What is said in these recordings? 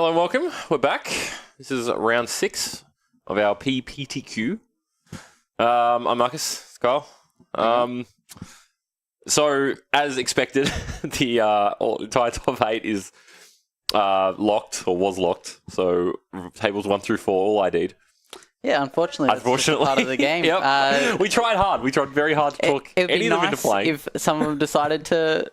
Hello and welcome. We're back. This is round 6 of our PPTQ. I'm Marcus, Kyle. So, as expected, the entire top 8 is locked, or was locked. So, tables 1 through 4, all ID'd. Yeah, unfortunately, that's just part of the game. Yep. We tried hard. We tried very hard to talk any of them into playing. If some of them decided to,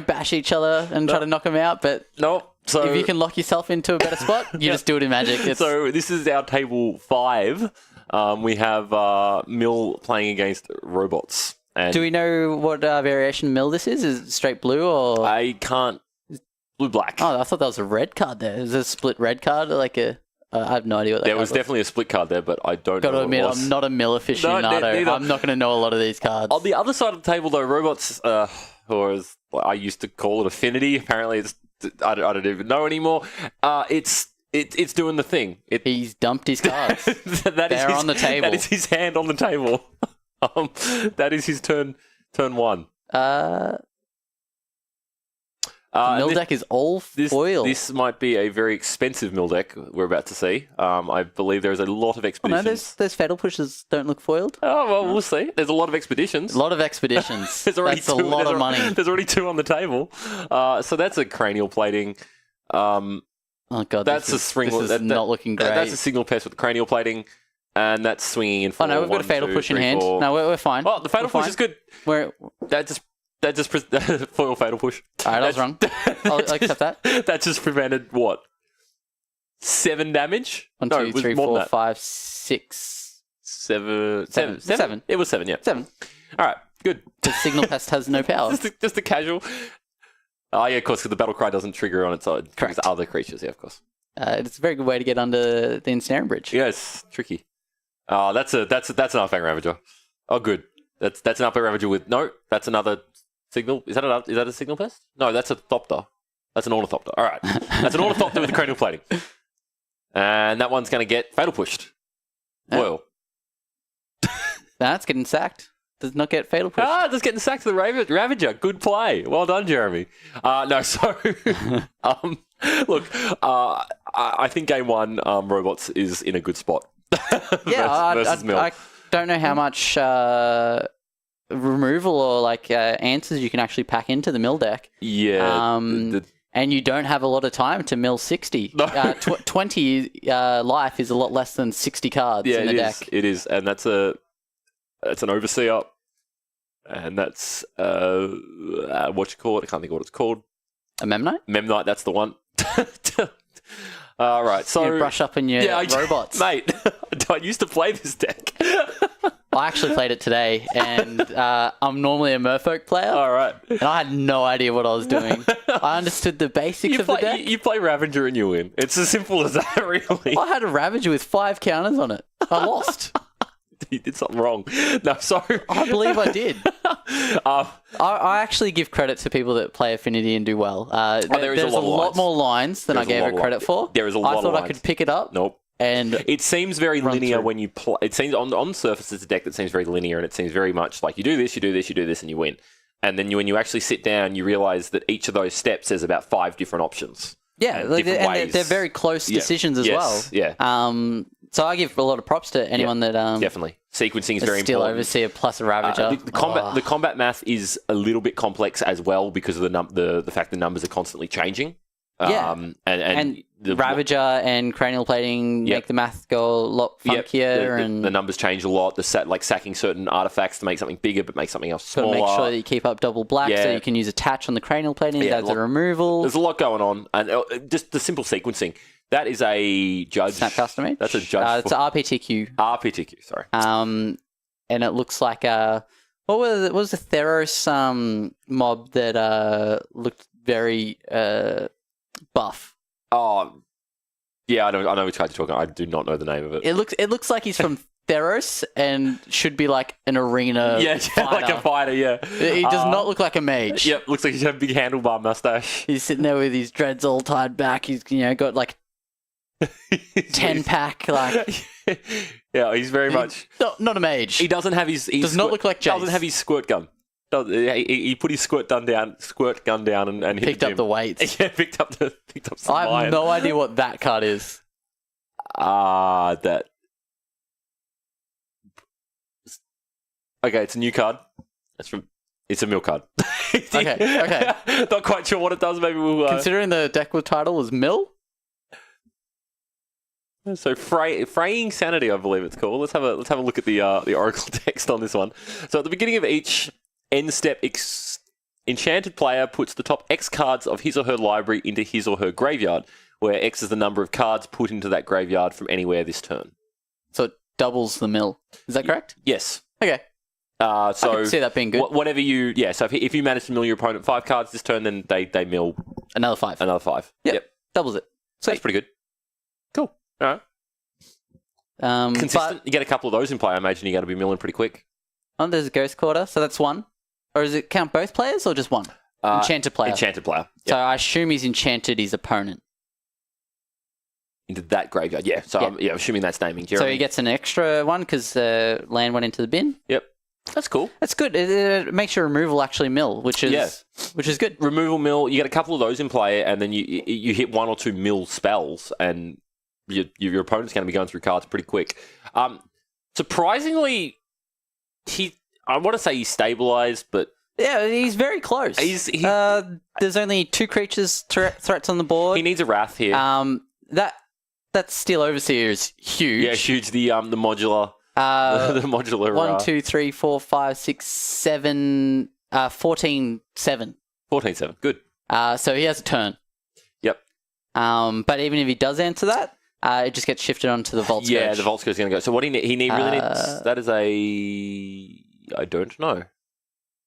bash each other and try to knock them out, but nope. So if you can lock yourself into a better spot, you just do it in Magic. So this is our table 5. We have Mill playing against robots. And do we know what variation Mill this is? Is it straight blue or? I can't. Blue-black. Oh, I thought that was a red card there. Is it a split red card? I have no idea what that There was definitely a split card there, but I don't know what it was. I'm not a Mill aficionado. I'm not going to know a lot of these cards. On the other side of the table, though, robots, or as I used to call it, affinity. Apparently, I don't even know anymore. It's doing the thing. He's dumped his cards. They're on the table. That is his hand on the table. That is his turn 1. Mill deck is all foil. This might be a very expensive mill deck we're about to see. I believe there's a lot of expeditions. Oh, no, those fatal pushes don't look foiled. Oh, well, we'll see. There's a lot of expeditions. A lot of expeditions. That's a lot of money. There's already 2 on the table. So that's a cranial plating. Oh, God. That's a string. This is not looking great. That's a signal pest with cranial plating. And that's swinging in 4. Oh, no, we've got a fatal push in hand. 4. No, we're fine. Oh, the fatal push is good. That just foil fatal push. All right, I was wrong. I'll accept that. That just prevented what? 7 damage? 1, 2, 3, 4, 5, 6, 7. 7. It was 7, yeah. 7. All right, good. The signal pest has no power. just a casual. Oh yeah, of course, because the battle cry doesn't trigger on its own. Correct. It's other creatures, yeah, of course. It's a very good way to get under the ensnaring bridge. Yeah, it's tricky. Oh, that's an Arcfang Ravager. Oh, good. That's an Arcfang Ravager with that's another signal. Is that a signal pest? No, that's a Thopter. That's an Ornithopter. All right, that's an Ornithopter with the cranial plating, and that one's going to get fatal pushed. Well, that's getting sacked. Does not get fatal pushed. Just getting sacked to the Ravager. Good play. Well done, Jeremy. No, so look, I think game 1, robots is in a good spot. versus Mill. I don't know how much removal or answers you can actually pack into the Mill deck. Yeah. And you don't have a lot of time to mill 60. No. 20 life is a lot less than 60 cards in the deck. It is, and that's an Overseer, and that's what you call it. I can't think of what it's called. A Memnite? Memnite, that's the one. All right, so brush up on your robots, mate. I used to play this deck. I actually played it today, and I'm normally a Merfolk player. All right, and I had no idea what I was doing. I understood the basics of the deck. You play Ravager and you win. It's as simple as that, really. I had a Ravager with 5 counters on it. I lost. You did something wrong. No, sorry. I believe I did. I actually give credit to people that play Affinity and do well. There's a lot more lines than I gave it credit for. There is a lot of lines. I thought I could pick it up. Nope. And it seems very linear when you play. It seems on the surface it's a deck that seems very linear, and it seems very much like you do this, you do this, you do this, and you win. And then when you actually sit down, you realize that each of those steps has about 5 different options. Yeah, and they're very close decisions as well. Yeah. So I give a lot of props to anyone that definitely sequencing is very still important. Overseer plus a Ravager. The combat math is a little bit complex as well because of the fact the numbers are constantly changing. And the Ravager and cranial plating make the math go a lot funkier. The numbers change a lot. Sacking certain artifacts to make something bigger but make something else smaller. Got to make sure that you keep up double black so you can use attach on the cranial plating. That's a removal. There's a lot going on. And just the simple sequencing. That is a judge. Snap custom H? That's a judge. It's an RPTQ. RPTQ, sorry. And it looks like what was the Theros mob that looked very buff? Oh, yeah, I know which card you're talking about. I do not know the name of it. It looks like he's from Theros and should be like an arena fighter. Like a fighter, yeah. He does not look like a mage. Yep, looks like he's got a big handlebar mustache. He's sitting there with his dreads all tied back. He's got like 10-pack, Yeah, he's very much not a mage. He doesn't have his. Does not look like Jace. Doesn't have his squirt gun. He put his squirt gun down, and hit picked the up gym. the weights. Yeah, picked up some I have iron. no idea what that card is. That. Okay, it's a new card. It's a mill card. Okay. Not quite sure what it does. Maybe we'll. Considering the deck with title is Mill. So fraying sanity, I believe it's called. Let's have a look at the oracle text on this one. So at the beginning of each end step, enchanted player puts the top X cards of his or her library into his or her graveyard, where X is the number of cards put into that graveyard from anywhere this turn. So it doubles the mill. Is that correct? Yes. Okay. So I can see that being good. Whatever so if you manage to mill your opponent 5 cards this turn, then they mill another 5. Another 5. Yep. Doubles it. So that's pretty good. Cool. All right. Consistent. You get a couple of those in play. I imagine you're going to be milling pretty quick. Oh, there's a Ghost Quarter, so that's one. Or does it count both players or just one? Enchanted player. Enchanted player. Yep. So I assume he's enchanted his opponent. Into that graveyard, yeah. So I'm assuming that's naming Jeremy. So he gets an extra one because land went into the bin. Yep. That's cool. That's good. It makes your removal actually mill, which is good. Removal mill. You get a couple of those in play, and then you hit 1 or 2 mill spells, and your opponent's going to be going through cards pretty quick. Surprisingly, I want to say he's stabilized, but yeah, he's very close. There's only 2 creatures threats on the board. He needs a Wrath here. That Steel Overseer is huge. Yeah, huge. The modular. The modular. 1, 2, 3, 4, 5, 6, 7, 14, 7. 14, 7. Good. So he has a turn. Yep. But even if he does answer that, it just gets shifted onto the Vault Scourge. Yeah, the Vault Scourge is going to go. So what he really needs, that is I don't know.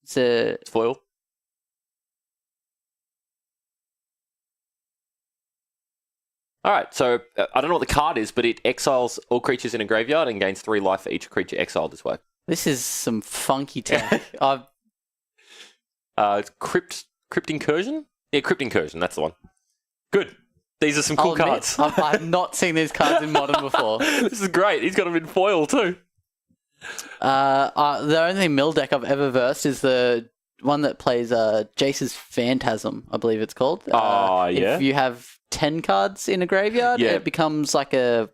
It's foil. All right, so I don't know what the card is, but it exiles all creatures in a graveyard and gains 3 life for each creature exiled this way. This is some funky tech. It's Crypt Incursion? Yeah, Crypt Incursion, that's the one. Good. These are some cool cards. I've not seen these cards in Modern before. This is great. He's got them in foil too. The only mill deck I've ever versed is the one that plays Jace's Phantasm, I believe it's called. Yeah. If you have 10 cards in a graveyard, it becomes like a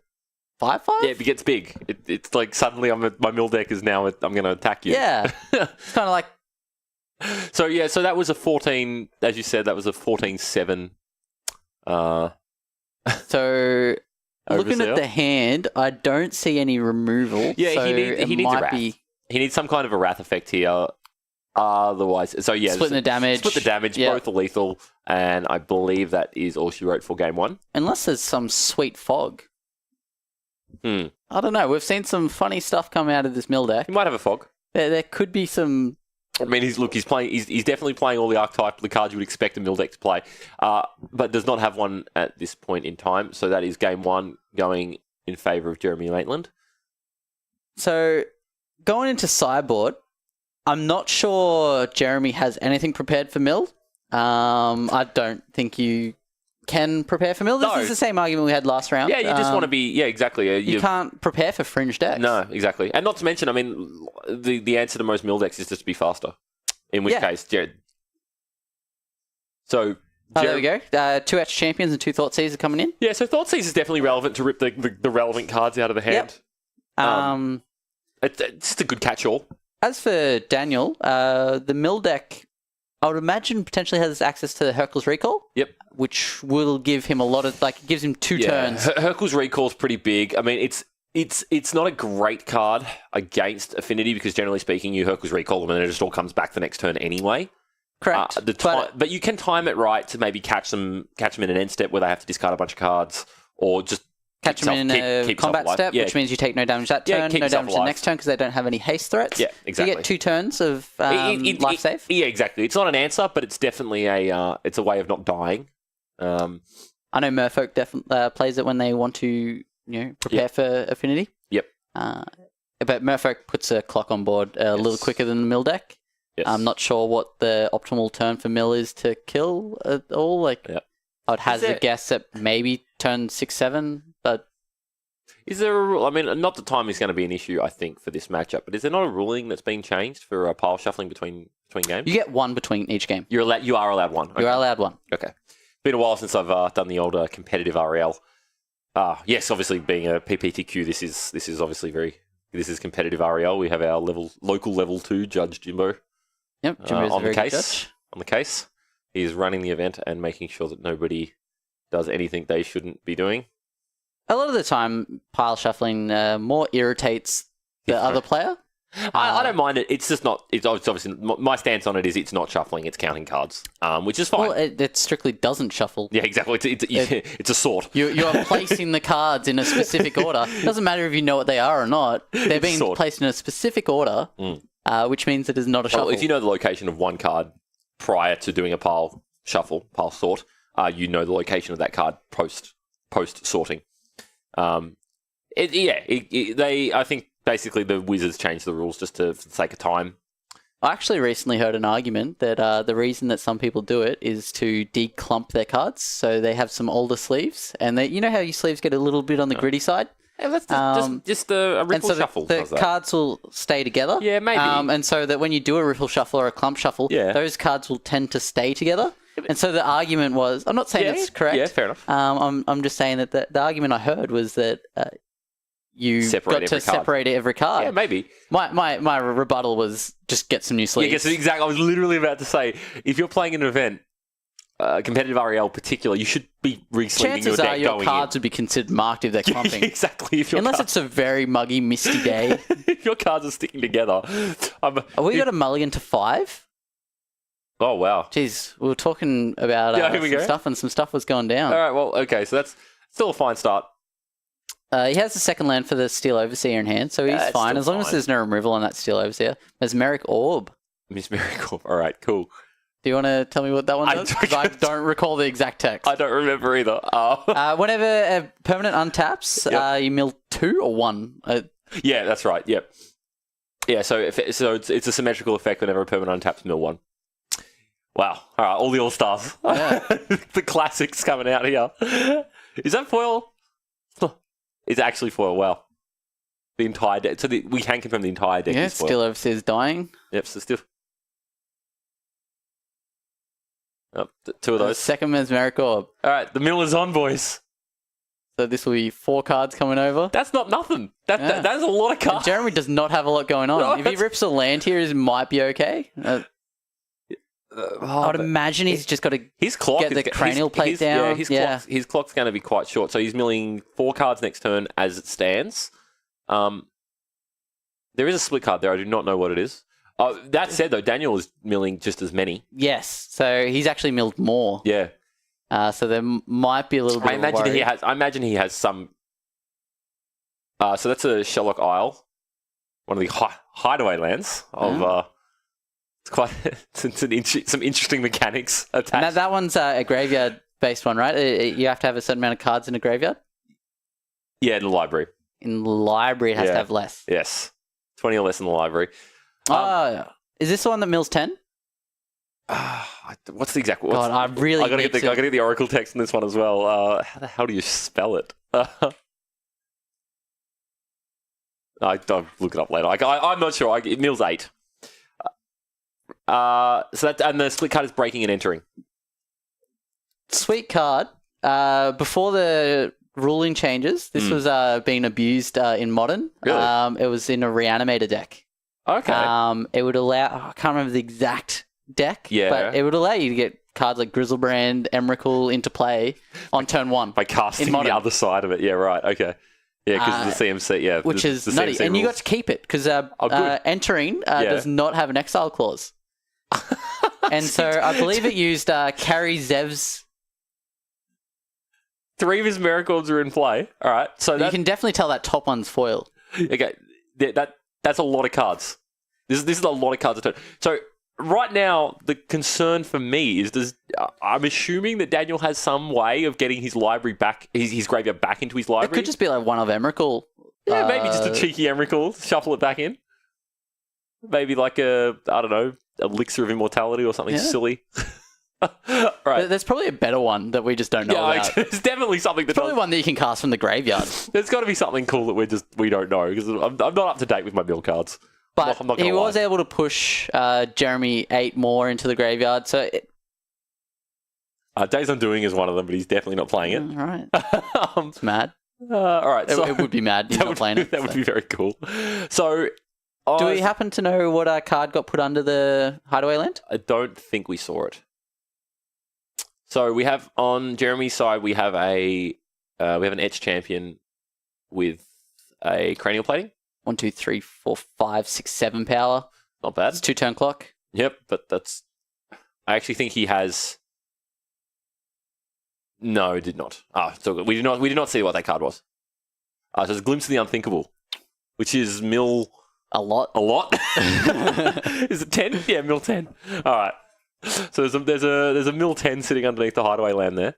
5/5? Yeah, it gets big. It's like suddenly my mill deck is now, I'm going to attack you. Yeah. It's kind of like... So that was a 14, as you said, that was a 14/7. So... Looking at the hand, I don't see any removal. Yeah, so he needs a Wrath. He needs some kind of a Wrath effect here. Otherwise, so yeah, split the damage. Both are lethal, and I believe that is all she wrote for game 1. Unless there's some sweet fog. I don't know. We've seen some funny stuff come out of this mill deck. He might have a fog. There could be some. I mean, he's playing. He's definitely playing all the archetype, the cards you would expect a mill deck to play, but does not have one at this point in time. So that is game 1 going in favour of Jeremy Maitland. So going into sideboard, I'm not sure Jeremy has anything prepared for mill. I don't think you can prepare for mill. This is the same argument we had last round. Yeah, you just want to be... Yeah, exactly. You can't prepare for fringe decks. No, exactly. And not to mention, I mean, the answer to most mill decks is just to be faster. In which case, Jared... So... there we go. 2 Etched Champions and 2 Thoughtseize are coming in. Yeah, so Thoughtseize is definitely relevant to rip the relevant cards out of the hand. Yep. It's just a good catch-all. As for Daniel, the mill deck, I would imagine potentially has access to Hercule's Recall. Yep. Which will give him a lot of, it gives him 2 turns. Hercule's Recall is pretty big. I mean, it's not a great card against Affinity because generally speaking, you Hercule's Recall them and it just all comes back the next turn anyway. Correct. But you can time it right to maybe catch them in an end step where they have to discard a bunch of cards or just catch them in a combat step, which means you take no damage that turn, no damage the next turn because they don't have any haste threats. Yeah, exactly. So you get 2 turns of life save. Yeah, exactly. It's not an answer, but it's definitely a way of not dying. I know Merfolk definitely plays it when they want to prepare for Affinity. Yep. But Merfolk puts a clock on board a little quicker than the mill deck. Yes. I'm not sure what the optimal turn for mill is to kill at all. I would hazard a guess at maybe turn 6-7, but... Is there a rule? I mean, not the time is going to be an issue, I think, for this matchup, but is there not a ruling that's been changed for pile shuffling between between games? You get one between each game. You are allowed one. Okay. You're allowed one. Okay. Been a while since I've done the old competitive REL. Yes, obviously being a PPTQ, this is obviously this is competitive REL. We have our local level 2 Judge Jimbo. Yep, Jimbo's a very good judge. On the case. He is running the event and making sure that nobody does anything they shouldn't be doing. A lot of the time, pile shuffling more irritates the other player. I don't mind it. It's just not. It's obviously my stance on it is it's not shuffling. It's counting cards, which is fine. Well, it strictly doesn't shuffle. Yeah, exactly. It's a sort. You are placing the cards in a specific order. It doesn't matter if you know what they are or not. They're being placed in a specific order, which means it is not a shuffle. Well, if you know the location of one card prior to doing a pile sort, you know the location of that card post sorting. I think. Basically, the Wizards changed the rules just for the sake of time. I actually recently heard an argument that the reason that some people do it is to declump their cards. So they have some older sleeves. And you know how your sleeves get a little bit on the gritty side? Yeah, that's just a riffle shuffle. The cards will stay together. Yeah, maybe. And so that when you do a riffle shuffle or a clump shuffle, those cards will tend to stay together. And so the argument was, I'm not saying it's correct. Yeah, fair enough. I'm just saying that the argument I heard was that... you got to separate every card. Yeah, maybe. My rebuttal was just get some new sleeves. Yeah, exactly. I was literally about to say, if you're playing an event, competitive REL particular, you should be re-sleeving your deck going in. Chances are your cards would be considered marked if they're clumping. Exactly. Unless it's a very muggy, misty day. If your cards are sticking together. We got a mulligan to 5? Oh, wow. Jeez, we were talking about some stuff and some stuff was going down. All right, well, okay, so that's still a fine start. He has the second land for the Steel Overseer in hand, so he's fine. As long as there's no removal on that Steel Overseer. Mesmeric Orb. Mesmeric Orb. All right, cool. Do you want to tell me what that one does? Because I don't recall the exact text. I don't remember either. Whenever a permanent untaps, you mill 2 or 1? Yeah, that's right. Yep. Yeah, so it's a symmetrical effect whenever a permanent untaps, mill 1. Wow. All right, all the all-stars. Yeah. The classics coming out here. Is that foil? It's actually foil. Wow. The entire deck. So we can confirm the entire deck is foil. Steel Overseer's dying. Yep, so still. Oh, 2 of those. Second Mesmeric Orb. All right, the mill is on, boys. So this will be 4 cards coming over. That's not nothing. That's a lot of cards. And Jeremy does not have a lot going on. No, if he rips a land here, it might be okay. I would imagine he's just got to get the cranial plate down. His clock's going to be quite short, so he's milling 4 cards next turn as it stands. There is a split card there. I do not know what it is. That said, though, Daniel is milling just as many. Yes, so he's actually milled more. Yeah. So there might be a little bit of a worry. I imagine he has some... so that's a Sherlock Isle, one of the hideaway lands of... It's quite some interesting mechanics attached. And that one's a graveyard-based one, right? You have to have a certain amount of cards in a graveyard? Yeah, in the library. In the library, it has to have less. Yes. 20 or less in the library. Is this the one that mills 10? What's the exact... God, I gotta get the Oracle text in this one as well. How the hell do you spell it? I'll look it up later. I'm not sure. It mills 8. So that, and the split card is breaking and entering. Sweet card. Before the ruling changes, this was being abused in Modern. Really? It was in a Reanimator deck. Okay. It would allow... I can't remember the exact deck, but it would allow you to get cards like Grizzlebrand, Emrakul into play on turn 1. By casting the other side of it. Yeah, right. Okay. Yeah, because of the CMC, yeah. Which is nutty. And you got to keep it, because entering does not have an exile clause. And so I believe it used Carry Zev's... 3 of his miracles are in play. All right. So you can definitely tell that top one's foil. Okay. That's a lot of cards. This is a lot of cards a turn. So right now, the concern for me is I'm assuming that Daniel has some way of getting his library back, his graveyard back into his library. It could just be like one of Emrakul. Yeah, maybe just a cheeky Emrakul, shuffle it back in. Maybe like Elixir of Immortality or something silly. Right. There's probably a better one that we just don't know about. There's definitely something that... Probably one that you can cast from the graveyard. There's got to be something cool that we don't know, because I'm not up to date with my mill cards. But I'm not he gonna was lie. able to push Jeremy 8 more into the graveyard. So, Days Undoing is one of them, but he's definitely not playing it. all right. um, It's mad. all right, so It would be mad. He's not playing it. That would be very cool. So, Do we happen to know what card got put under the Hideaway Land? I don't think we saw it. So we have on Jeremy's side, we have an Etch champion with a cranial plating. 1, 2, 3, 4, 5, 6, 7 power. Not bad. It's 2-turn clock. Yep, but I actually think he has. No, it did not. Still good. We did not see what that card was. So it's a Glimpse of the Unthinkable, which is mill. A lot. A lot? Is it 10? Yeah, mill 10. All right. So there's a mill 10 sitting underneath the Hideaway Land there.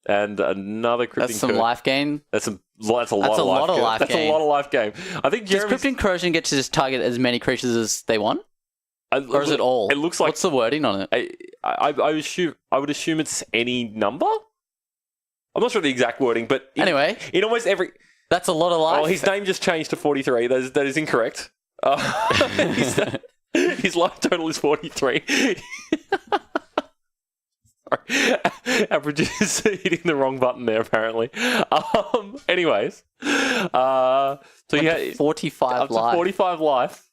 And another Cryptic That's some life gain. That's a lot of life gain. That's a lot of life gain. I think Does Cryptic Corrosion get to just target as many creatures as they want? Or is it all? It looks like... What's the wording on it? I would assume it's any number? I'm not sure the exact wording, but... Anyway. In almost every... That's a lot of life. Oh, his name just changed to 43. That is incorrect. His life total is 43. Sorry. Our producer's hitting the wrong button there, apparently. Anyways. So yeah, 45 up to life. 45 life.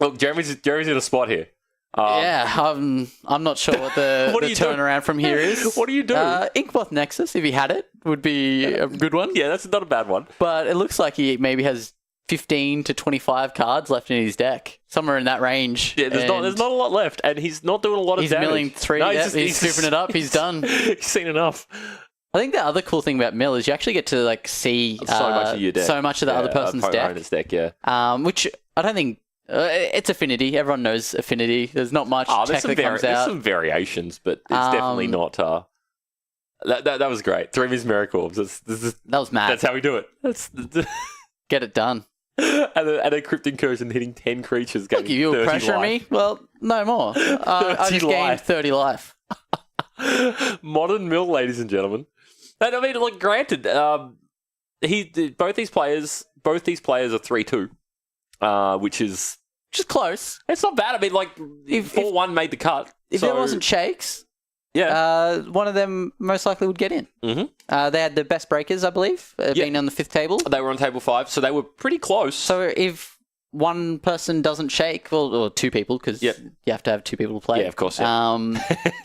Look, Jeremy's in a spot here. I'm not sure what the, What do the you do? turnaround from here is. What do you do? Inkmoth Nexus, if he had it, would be a good one. Yeah, that's not a bad one. But it looks like he maybe has 15 to 25 cards left in his deck. Somewhere in that range. Yeah, there's not a lot left, and he's not doing a lot of he's damage. milling 3. No, He's scooping it up. He's done. He's seen enough. I think the other cool thing about Mill is you actually get to see So much of your deck. so much of the other person's deck. Opponent's deck, yeah. Which I don't think it's Affinity. Everyone knows Affinity. There's not much tech that comes there's out. some variations, but it's definitely not. That was great. 3 Mesmeric Orbs. That was mad. That's how we do it. Get it done. and a Crypt Incursion hitting 10 creatures. Look, you were 30 pressuring life. me? Well, no more. I just gained 30 life. Modern Mill, ladies and gentlemen. And I mean, look, granted, both these players are 3-2, which is close. it's not bad. I mean, like If 4-1 made the cut. If there wasn't shakes, yeah, one of them most likely would get in. Mm-hmm. They had the best breakers, I believe, being on the 5th table. They were on table 5, so they were pretty close. So if one person doesn't shake, or 2 people, because you have to have 2 people to play. Yeah, of course. Yeah.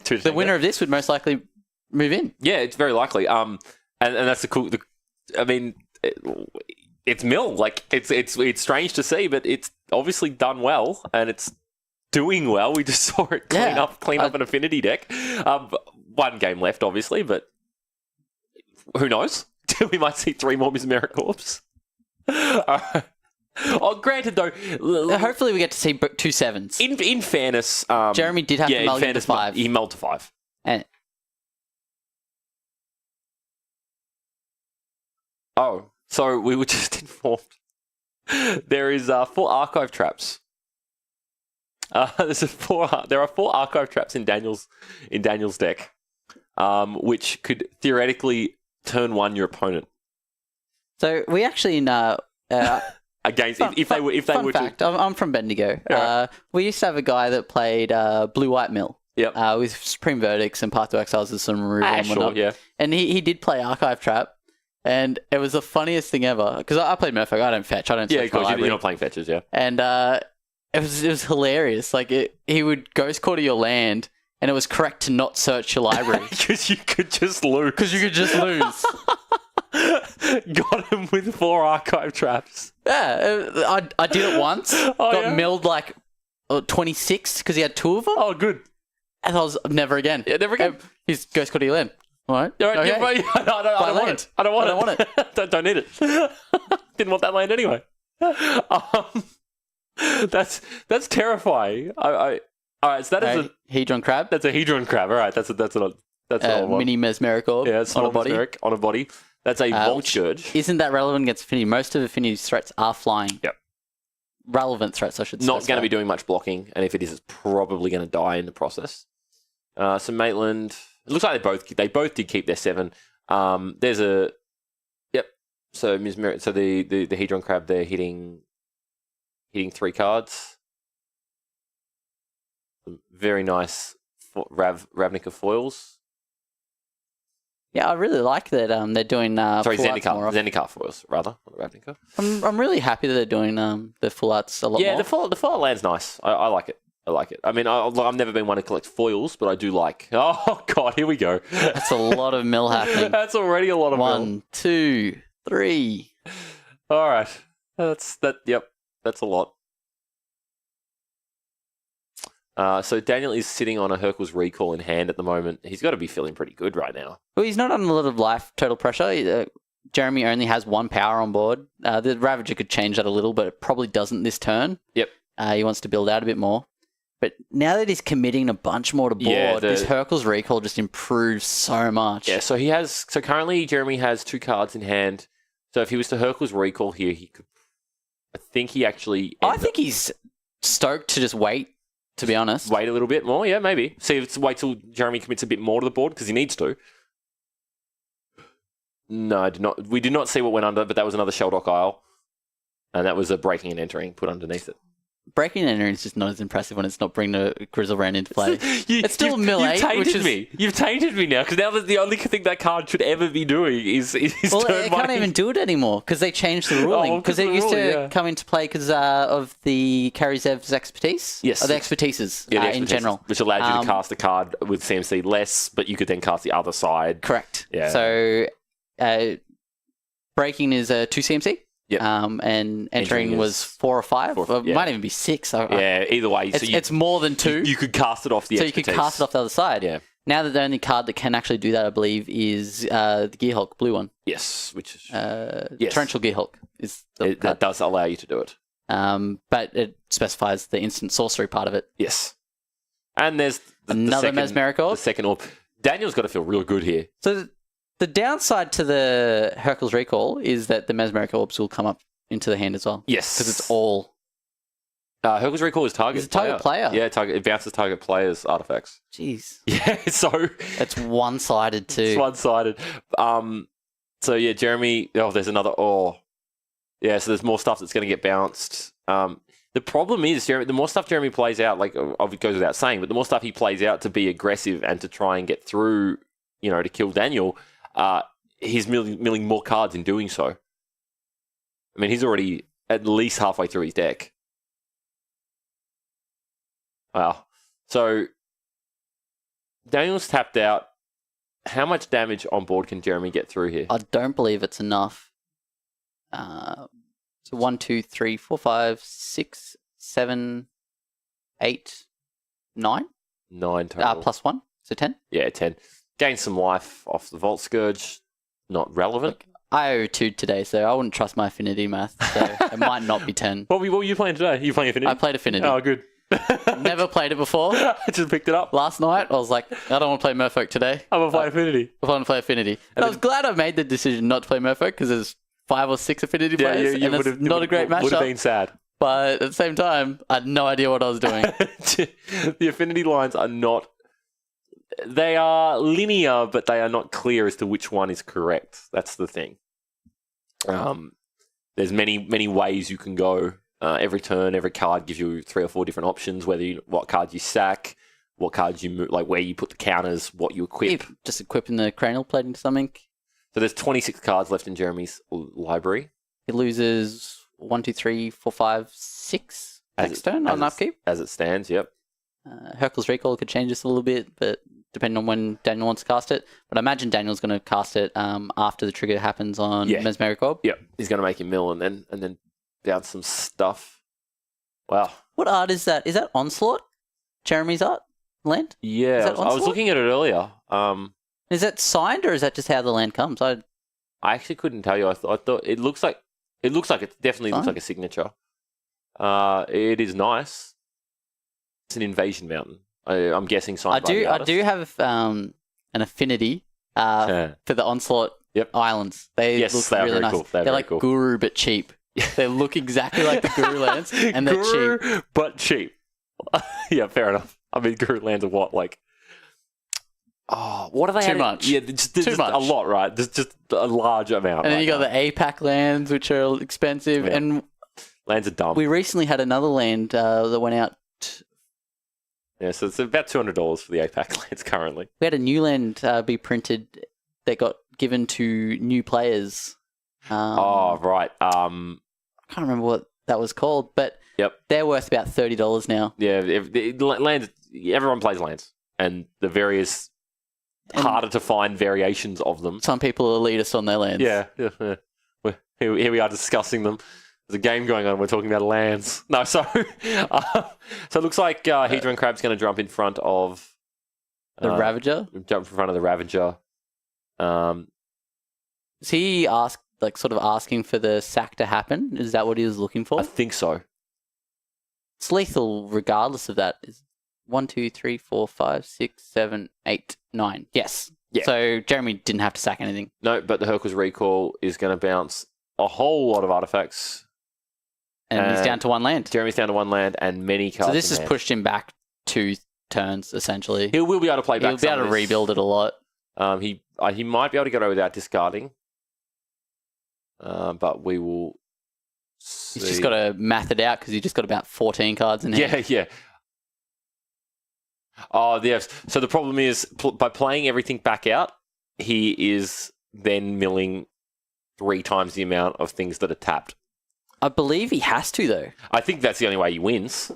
The winner of this would most likely move in. Yeah, it's very likely. And that's the cool. I mean, it's Mill. Like it's strange to see, but it's obviously done well, and it's doing well. We just saw it clean up an Affinity deck. 1 game left, obviously, but who knows? We might see 3 more Mesmeric Orbs. Oh, granted though, hopefully we get to see 2 7s. In fairness, Jeremy did have to mulligan to 5. He mulled to 5. And oh, so we were just informed. There is 4 archive traps. There are 4 archive traps in Daniel's deck, which could theoretically turn 1 your opponent. So we actually Against if they were fun to. fact, I'm from Bendigo. Yeah. We used to have a guy that played Blue-White Mill. Yep. With Supreme Verdicts and Path to Exiles and some removal and Sure, whatnot. yeah. And he did play Archive Trap, and it was the funniest thing ever. Because I played Merfolk, I don't fetch, I don't Yeah, search of my course, you're library. not playing fetches, yeah. And it was hilarious. Like he would Ghost Quarter your land, and it was correct to not search your library. Because you could just lose. Because you could just lose. Got him with 4 archive traps. Yeah, I did it once. Got milled like 26 because he had 2 of them. Oh, good. And I was never again. Yeah, never again. He's Ghost Quarter your land. All right. All right, Okay. yeah, I don't want it. I don't want it. Don't need it. Didn't want that land anyway. That's terrifying. All right, so that is a Hedron Crab. that's a Hedron Crab. All right, that's a Mini Mesmeric Orb. Yeah, it's on on a body. Mesmeric, on a body. That's a Vault which Surge. Isn't that relevant against Affinity? Most of Affinity's threats are flying. Yep. Relevant threats, I should say. Not going to be doing much blocking, and if it is, it's probably going to die in the process. So Maitland, it looks like they both did keep their 7. There's a So so the Hedron Crab, they're hitting 3 cards. Some very nice Ravnica foils. Yeah, I really like that. They're doing Sorry, full arts more often. Zendikar foils rather, not Ravnica. I'm really happy that they're doing the full arts a lot more. Yeah, the foil land's nice. I like it. I like it. I mean, I've never been one to collect foils, but I do like. Oh God, here we go. That's a lot of mill happening. That's already a lot of mill. 1, 2, 3. All right, Yep, that's a lot. So Daniel is sitting on a Hercules Recall in hand at the moment. He's got to be feeling pretty good right now. Well, he's not on a lot of life total pressure. Jeremy only has 1 power on board. The Ravager could change that a little, but it probably doesn't this turn. Yep. He wants to build out a bit more. But now that he's committing a bunch more to board, this Hercules Recall just improves so much. Yeah, so currently Jeremy has 2 cards in hand. So if he was to Hercules Recall here, he could. I think he actually. I think he's stoked to just wait. To be honest, wait a little bit more. Yeah, maybe. Wait till Jeremy commits a bit more to the board because he needs to. No, we did not see what went under, but that was another Shelldock Isle, and that was a breaking and entering put underneath it. Breaking and entering is just not as impressive when it's not bringing a Grizzlebrand into play. It's still mill 8, which is... You've tainted me now, because now the only thing that card should ever be doing is well, turn it can't even do it anymore, because they changed the ruling. Because it used to come into play because of the Karizev's expertise. Yes. Or the expertises, in general. Which allowed you to cast a card with CMC less, but you could then cast the other side. Correct. Yeah. So, breaking is 2 CMC. Yep. And entering was 4 or 5. It might even be 6. Either way. It's more than 2. You could cast it off the expertise. So you could cast it off the other side. Yeah. Now that the only card that can actually do that, I believe, is the Gearhulk blue one. Yes, which is... Torrential Gearhulk is the that does allow you to do it. But it specifies the instant sorcery part of it. Yes. And there's another Mesmeric Orb. The second orb. Daniel's got to feel real good here. So the downside to the Hercules Recall is that the Mesmeric Orbs will come up into the hand as well. Yes. Because it's all... Hercules Recall is target player. Yeah, it bounces target players' artifacts. Jeez. Yeah, so... It's one-sided too. It's one-sided. So yeah, Jeremy... Oh, there's another... Oh. Yeah, so there's more stuff that's going to get bounced. The problem is, the more stuff Jeremy plays out, like, it goes without saying, but the more stuff he plays out to be aggressive and to try and get through, to kill Daniel, he's milling more cards in doing so. I mean, he's already at least halfway through his deck. Wow. So, Daniel's tapped out. How much damage on board can Jeremy get through here? I don't believe it's enough. So 1, 2, 3, 4, 5, 6, 7, 8, 9? 9 total. Plus 1, so 10? Yeah, 10. Gain some life off the Vault Scourge. Not relevant. Look, I owe 2 today, so I wouldn't trust my affinity math, so it might not be 10. What were you playing today? You playing affinity? I played affinity. Oh, good. Never played it before. I just picked it up. Last night, I was like, I don't want to play Merfolk today. I'm going to play affinity. I want to play affinity. And I was glad I made the decision not to play Merfolk, because there's 5 or 6 affinity players, and it's not a great matchup. Would have been sad. But at the same time, I had no idea what I was doing. The affinity lines are not... They are linear, but they are not clear as to which one is correct. That's the thing. There's many ways you can go. Every turn, every card gives you 3 or 4 different options, what cards you sack, what cards you move, like where you put the counters, what you equip. Just equipping the cranial plate into something. So there's 26 cards left in Jeremy's library. He loses 1, 2, 3, 4, 5, 6 next turn on upkeep. As it stands, yep. Hercules Recall could change this a little bit, but depending on when Daniel wants to cast it. But I imagine Daniel's going to cast it after the trigger happens on Mesmeric Orb. Yep, he's going to make him mill and then bounce some stuff. Wow. What art is that? Is that Onslaught? Jeremy's art? Land? Yeah, I was looking at it earlier. Is that signed or is that just how the land comes? I actually couldn't tell you. I thought it looks like it definitely looks like a signature. It is nice. It's an invasion mountain. I'm guessing signed by the artist. I do have an affinity for the Onslaught Islands. They look really nice. Cool. They're like cool. Guru but cheap. They look exactly like the Guru lands, and they're cheap. But cheap. Yeah, fair enough. I mean, Guru lands are what, like Oh, what are they? Too much. Yeah, just Too much. a lot, right? There's just a large amount. And then you got the APAC lands, which are expensive. Yeah. And lands are dumb. we recently had another land that went out. Yeah, so it's about $200 for the APAC lands currently. We had a new land be printed that got given to new players. Oh, right. I can't remember what that was called, but Yep. they're worth about $30 now. Yeah, lands. Everyone plays lands, and the various harder to find variations of them. Some people are elitist on their lands. Yeah. Here we are discussing them. There's a game going on. We're talking about lands. No, so so it looks like Hedron Crab's going to jump in front of The Ravager. Jump in front of the Ravager. Is he sort of asking for the sack to happen? Is that what he was looking for? I think so. It's lethal regardless of that. Is 1, 2, 3, 4, 5, 6, 7, 8, 9. Yes. Yeah. So Jeremy didn't have to sack anything. No, but the Hercules Recall is going to bounce a whole lot of artifacts. And he's down to one land. Jeremy's down to one land and many cards. So this in has hand. pushed him back 2 turns, essentially. He will be able to play back. He'll be able to rebuild it a lot. He might be able to get away without discarding. But we will see. He's just got to math it out because he's just got about 14 cards in hand. Yeah. Oh, yes. So the problem is, by playing everything back out, he is then milling 3 times the amount of things that are tapped. I believe he has to, though. I think that's the only way he wins.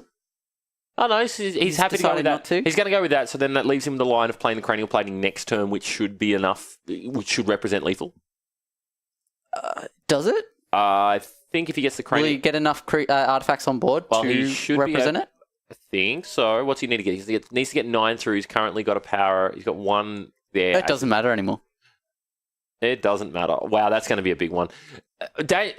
Oh, no, he's happy to go with decided that. not to? He's going to go with that, so then that leaves him the line of playing the cranial plating next turn, which should be enough, which should represent lethal. Does it? I think if he gets the Will cranial... he get enough artifacts on board he to should represent it? I think so. What's he need to get? He needs to get 9 through. He's currently got a power. He's got 1 there. It doesn't matter anymore. It doesn't matter. Wow, that's going to be a big one. Okay,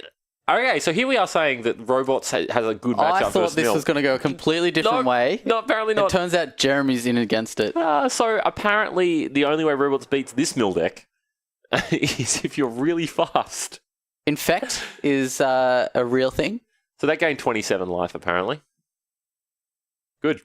so here we are saying that Robots has a good matchup. I thought this was going to go a completely different way. No, apparently not. It turns out Jeremy's in against it. So apparently the only way Robots beats this mill deck is if you're really fast. Infect is a real thing. So that gained 27 life, apparently. Good.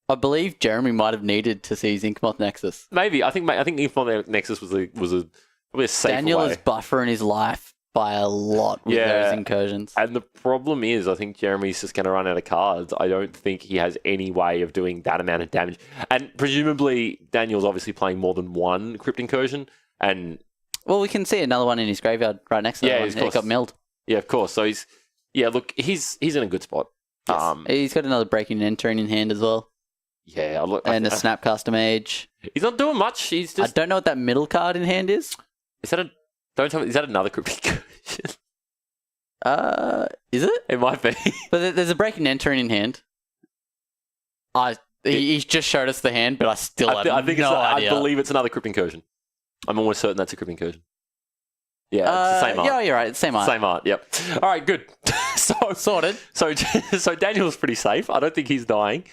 I believe Jeremy might have needed to see his Inkmoth Nexus. Maybe. I think Inkmoth Nexus was probably a safer Daniel way. is buffering his life by a lot with those incursions. And the problem is, I think Jeremy's just going to run out of cards. I don't think he has any way of doing that amount of damage. And presumably, Daniel's obviously playing more than one Crypt Incursion. And well, we can see another one in his graveyard right next to that one. It got milled. Yeah, of course. So he's in a good spot. Yes. He's got another Breaking and Entering in hand as well. Yeah, and a Snapcaster Mage. He's not doing much. He's just. I don't know what that middle card in hand is. Is that another Crypt Incursion? Is it? It might be. But there's a Breaking and Entering in hand. He's just showed us the hand, but I still have no idea. I believe it's another Crypt Incursion. I'm almost certain that's a Crypt Incursion. Yeah, it's the same art. Yeah, you're right. It's same art. Same art, yep. All right, good. Sorted. So Daniel's pretty safe. I don't think he's dying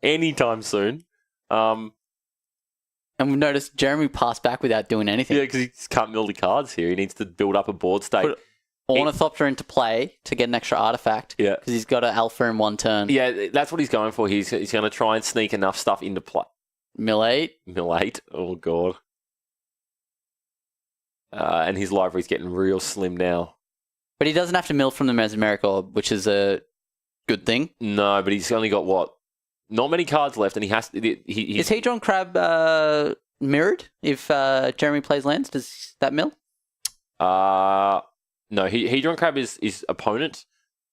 anytime soon. And we've noticed Jeremy passed back without doing anything. Yeah, because he can't mill the cards here. He needs to build up a board state. Put Ornithopter into play to get an extra artifact. Yeah. Because he's got an alpha in 1 turn. Yeah, that's what he's going for. He's going to try and sneak enough stuff into play. Mill 8. Mill 8. Oh, God. And his library's getting real slim now. But he doesn't have to mill from the Mesmeric Orb, which is a good thing. No, but he's only got, what? Not many cards left, and he has to... Is Hedron Crab mirrored if Jeremy plays lands? Does that mill? No, Hedron Crab is opponent.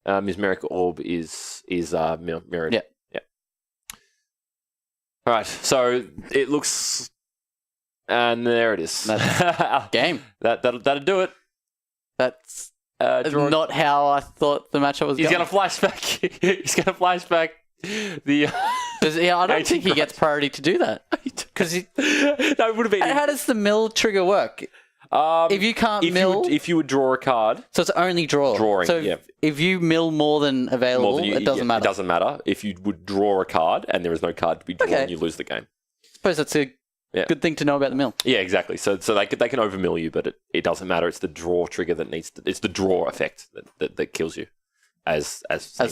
Mesmeric Orb is mirrored. Yeah. All right, so it looks... And there it is. Game. That'll do it. That's not how I thought the matchup was going. He's going to flashback. He's going to flashback the... I don't think he gets priority to do that. Because no, it would have been... How does the mill trigger work? If you can't mill... If you would draw a card... So it's only draw. Drawing, so yeah. If you mill more than available, it doesn't matter. It doesn't matter. If you would draw a card and there is no card to be drawn, you lose the game. I suppose that's a good thing to know about the mill. Yeah, exactly. So they can overmill you, but it doesn't matter. It's the draw trigger that it's the draw effect that kills you, as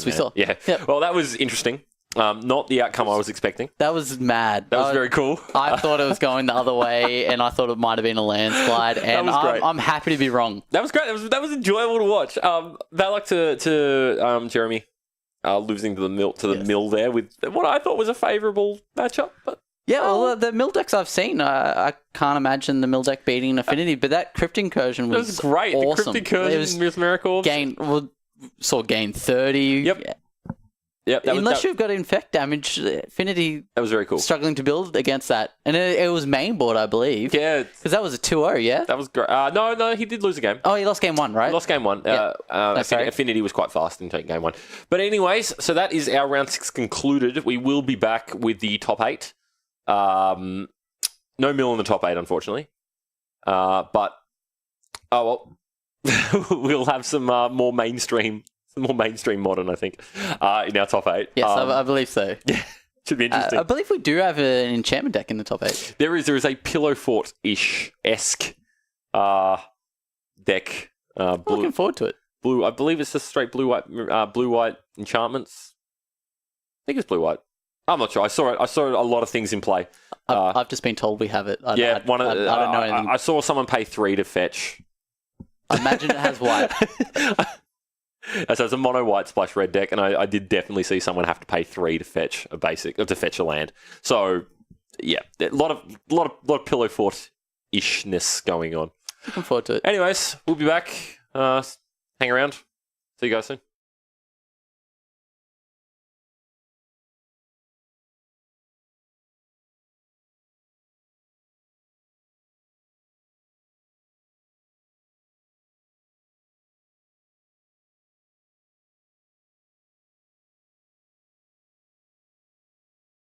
we saw. Yeah. Yep. Well, that was interesting. Not the outcome I was expecting. That was mad. That was very cool. I thought it was going the other way, and I thought it might have been a landslide. And was great. I'm happy to be wrong. That was great. That was enjoyable to watch. Bad luck to Jeremy losing to the mill there with what I thought was a favourable matchup. But Yeah, well, the mill decks I've seen, I can't imagine the mill deck beating Affinity, but that Crypt Incursion was great. Awesome. The Crypt Incursion with Miracle. Gain 30. Yep. Yeah. Yep. Unless you've got infect damage, Affinity that was very cool. Struggling to build against that. And it was main board, I believe. Yeah. Because that was a 2-0, yeah? That was great. No, he did lose a game. Oh, he lost game 1, right? He lost game 1. Yeah. Affinity was quite fast in taking game 1. But anyways, so that is our round 6 concluded. We will be back with the top 8. No mill in the top 8, unfortunately. But we'll have some more mainstream modern, I think, in our top 8. Yes, I believe so. Yeah, should be interesting. I believe we do have an enchantment deck in the top 8. There is a Pillow Fort-ish-esque deck. Looking forward to it. Blue, I believe it's just straight blue-white enchantments. I think it's blue-white. I'm not sure. I saw a lot of things in play. I've just been told we have it. I don't know anything. I saw someone pay 3 to fetch. I imagine it has white. So it's a mono white splash red deck, and I did definitely see someone have to pay 3 to fetch a land. So yeah, a lot of Pillow Fort ishness going on. Looking forward to it. Anyways, we'll be back. Hang around. See you guys soon.